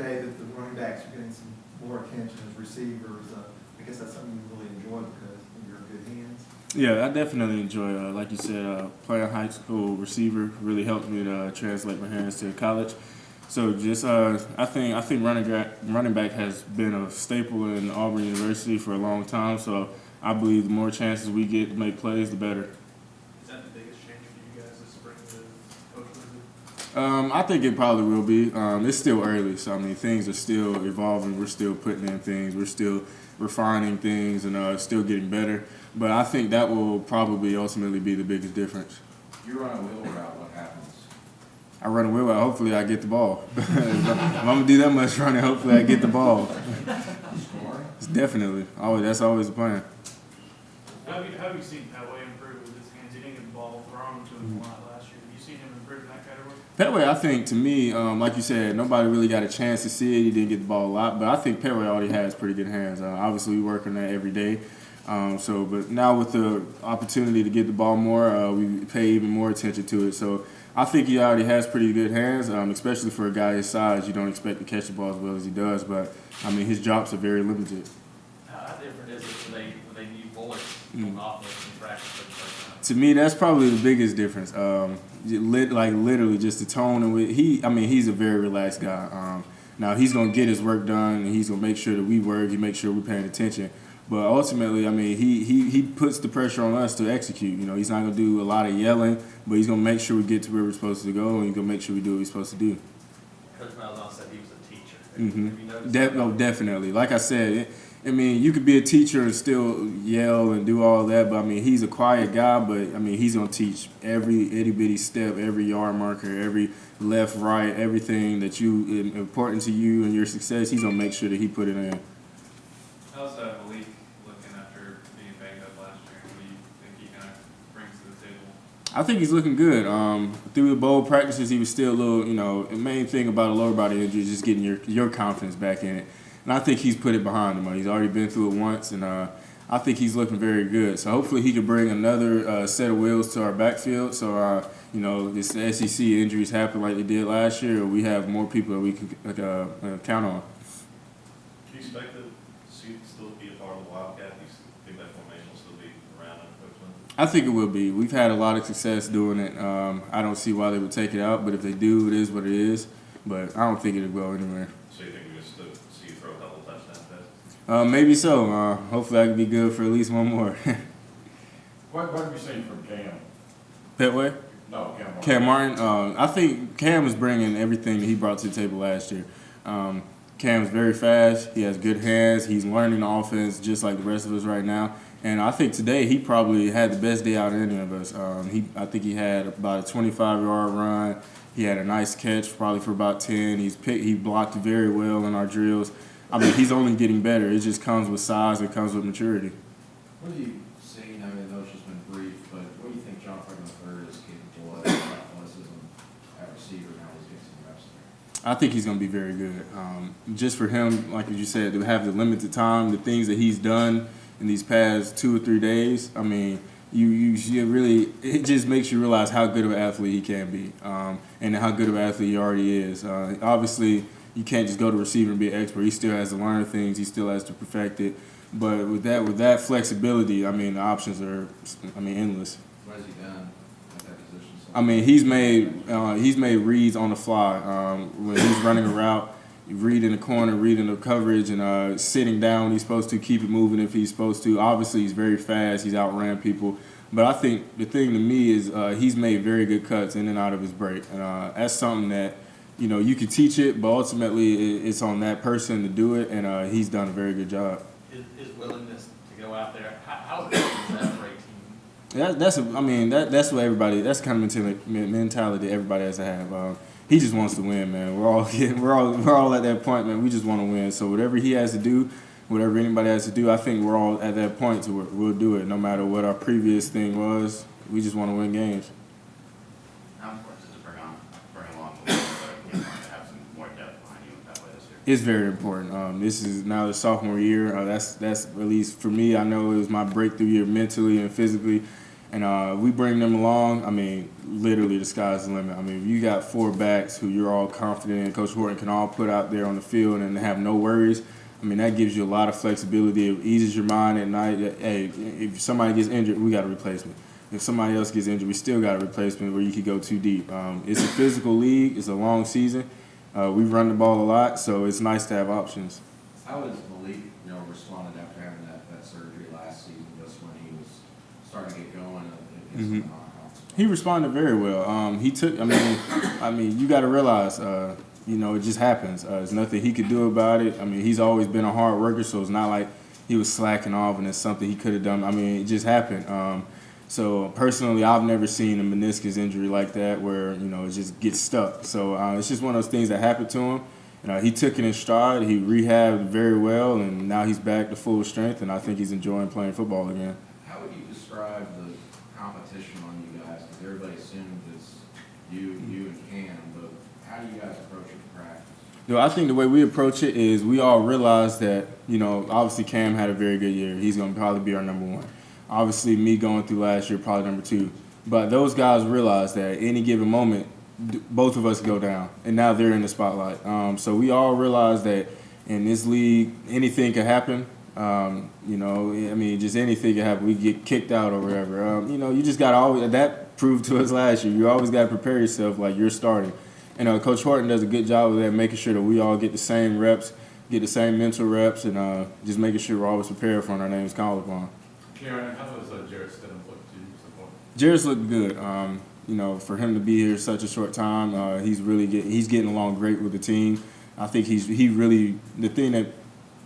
today that the running backs are getting some more attention as receivers. I guess that's something you really enjoy because you're in good hands. Yeah, I definitely enjoy, like you said, playing high school receiver really helped me to translate my hands to college. So just, I think running back has been a staple in Auburn University for a long time. So I believe the more chances we get to make plays, the better. Is that the biggest change for you guys this spring, the coach review? I think it probably will be. It's still early, so I mean things are still evolving. We're still putting in things. We're still refining things and still getting better. But I think that will probably ultimately be the biggest difference. You run a wheel route, what happens? I run a wheel route. Hopefully, I get the ball. If I'm gonna do that much running, hopefully I get the ball. Scoring? It's definitely. That's always the plan. How have you seen Petway improve with his hands? He didn't get the ball thrown to him a lot last year. Have you seen him improve in that category? Petway, I think, to me, like you said, nobody really got a chance to see it. He didn't get the ball a lot, but I think Petway already has pretty good hands. Obviously, we work on that every day. But now with the opportunity to get the ball more, we pay even more attention to it. So I think he already has pretty good hands, especially for a guy his size. You don't expect to catch the ball as well as he does, but, I mean, his drops are very limited. How different is it when they need bullets on offense and practice? To me, that's probably the biggest difference. Literally just the tone and he's a very relaxed guy. Now he's gonna get his work done and he's gonna make sure that we work. He makes sure we're paying attention. But ultimately, I mean, he puts the pressure on us to execute. You know, he's not gonna do a lot of yelling, but he's gonna make sure we get to where we're supposed to go and he's gonna make sure we do what we're supposed to do. Coach Malzahn said he was a teacher. Mm-hmm. Have you noticed that? Definitely. Like I said, I mean, you could be a teacher and still yell and do all that, but I mean, he's a quiet guy, but I mean, he's gonna teach every itty bitty step, every yard marker, every left, right, everything that important to you and your success. He's gonna make sure that he put it in. How's Malik looking after being banged up last year? What do you think he kind of brings to the table? I think he's looking good. Through the bowl practices, he was still a little, the main thing about a lower body injury is just getting your confidence back in it. And I think he's put it behind him. He's already been through it once, and I think he's looking very good. So hopefully he can bring another set of wheels to our backfield. So, this SEC injuries happen like they did last year, or we have more people that we can count on. Do you expect to still be a part of the Wildcat? Do you think that formation will still be around under Coach Lynn? I think it will be. We've had a lot of success doing it. I don't see why they would take it out, but if they do, it is what it is. But I don't think it'll go anywhere. So you think we just see you throw a couple of touchdown passes? Maybe so. Hopefully I can be good for at least one more. What have you seen from Cam? Petway? No, Cam Martin. Cam Martin. I think Cam is bringing everything that he brought to the table last year. Cam's very fast. He has good hands. He's learning the offense just like the rest of us right now. And I think today he probably had the best day out of any of us. I think he had about a 25-yard run. He had a nice catch, probably for about 10. He blocked very well in our drills. I mean, he's only getting better. It just comes with size. It comes with maturity. What have you seen? I mean, I know it's just been brief, but what do you think John Franklin III is capable of athleticism at receiver now he's getting some reps there? I think he's going to be very good. Just for him, like you said, to have the limited time, the things that he's done in these past 2 or 3 days, I mean, you really, it just makes you realize how good of an athlete he can be, and how good of an athlete he already is. Obviously, you can't just go to receiver and be an expert. He still has to learn things. He still has to perfect it. But with that flexibility, I mean, the options are, endless. What has he done at that position? I mean, he's made reads on the fly. When he's running a route, reading the corner, reading the coverage, and sitting down when he's supposed to, keep it moving if he's supposed to. Obviously, he's very fast. He's outran people. But I think the thing to me is he's made very good cuts in and out of his break. And that's something that, you can teach it, but ultimately it's on that person to do it, and he's done a very good job. His willingness to go out there, how important is that for a team? That's what everybody. That's the kind of mentality everybody has to have. He just wants to win, man. We're all at that point, man. We just want to win. So whatever he has to do, whatever anybody has to do, I think we're all at that point to where we'll do it, no matter what our previous thing was. We just want to win games. How important is it to bring along the league, but to have some more depth behind you that way this year? It's very important. This is now the sophomore year. That's at least for me. I know it was my breakthrough year mentally and physically. And we bring them along. I mean, literally the sky's the limit. I mean, if you got 4 backs who you're all confident in, Coach Horton can all put out there on the field and have no worries, I mean, that gives you a lot of flexibility. It eases your mind at night that, hey, if somebody gets injured, we got a replacement. If somebody else gets injured, we still got a replacement where you could go too deep. It's a physical league. It's a long season. We run the ball a lot, so it's nice to have options. How has Malik, responded after having that surgery last season, just when he was starting to get going against the non-conference? He responded very well. He took. I mean, you got to realize, it just happens. There's nothing he could do about it. I mean, he's always been a hard worker, so it's not like he was slacking off and it's something he could have done. I mean, it just happened. So personally, I've never seen a meniscus injury like that where it just gets stuck. So it's just one of those things that happened to him. He took it in stride. He rehabbed very well, and now he's back to full strength. And I think he's enjoying playing football again. How would you describe the competition on you guys? Because everybody assumes it's you and Cam, but how do you guys approach it in practice? I think the way we approach it is we all realize that, obviously Cam had a very good year. He's going to probably be our number 1. Obviously, me going through last year, probably number 2. But those guys realize that at any given moment, both of us go down, and now they're in the spotlight. So we all realize that in this league, anything can happen. Just anything can happen. We get kicked out or whatever. You just got to always – that proved to us last year. You always got to prepare yourself like you're starting. And Coach Horton does a good job of that, making sure that we all get the same reps, get the same mental reps, and just making sure we're always prepared for when our name's called upon. Kerryon, how does Jarrett Stidham look to you so far? Jarrett's looked good. For him to be here such a short time, he's getting along great with the team. I think the thing that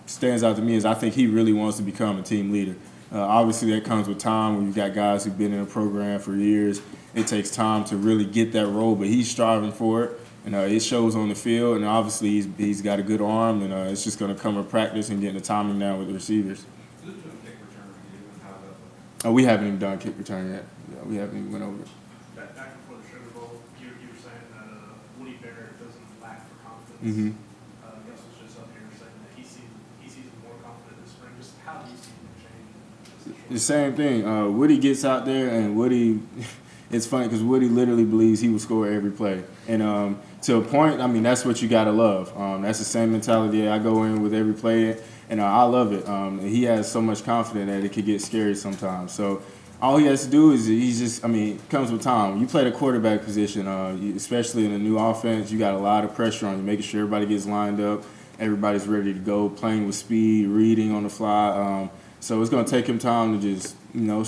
stands out to me is I think he really wants to become a team leader. Obviously, that comes with time. When you've got guys who've been in a program for years, it takes time to really get that role. But he's striving for it, and it shows on the field. And obviously, he's got a good arm, and it's just going to come with practice and getting the timing down with the receivers. We haven't even done kick return yet. Yeah, we haven't even went over it. Back before the Sugar Bowl, you were saying that Woody Bennett doesn't lack for confidence. Mm-hmm. Gus was just up here saying that he sees him more confident this spring. Just how do you see him change? The same thing. Woody gets out there, and Woody – it's funny because Woody literally believes he will score every play. And to a point, that's what you got to love. That's the same mentality I go in with every play, and I love it. He has so much confidence that it could get scary sometimes. So all he has to do is it comes with time. When you play the quarterback position, especially in a new offense, you got a lot of pressure on you, making sure everybody gets lined up, everybody's ready to go, playing with speed, reading on the fly. So it's going to take him time to just,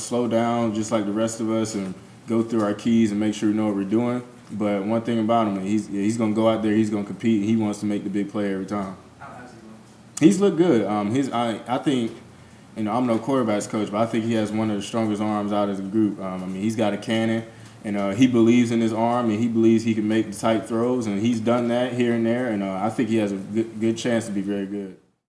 slow down just like the rest of us and go through our keys and make sure we know what we're doing. But one thing about him, he's going to go out there, he's going to compete, and he wants to make the big play every time. How has he looked? He's looked good. I think, I'm no quarterbacks coach, but I think he has one of the strongest arms out of the group. He's got a cannon, and he believes in his arm, and he believes he can make the tight throws, and he's done that here and there, and I think he has a good chance to be very good.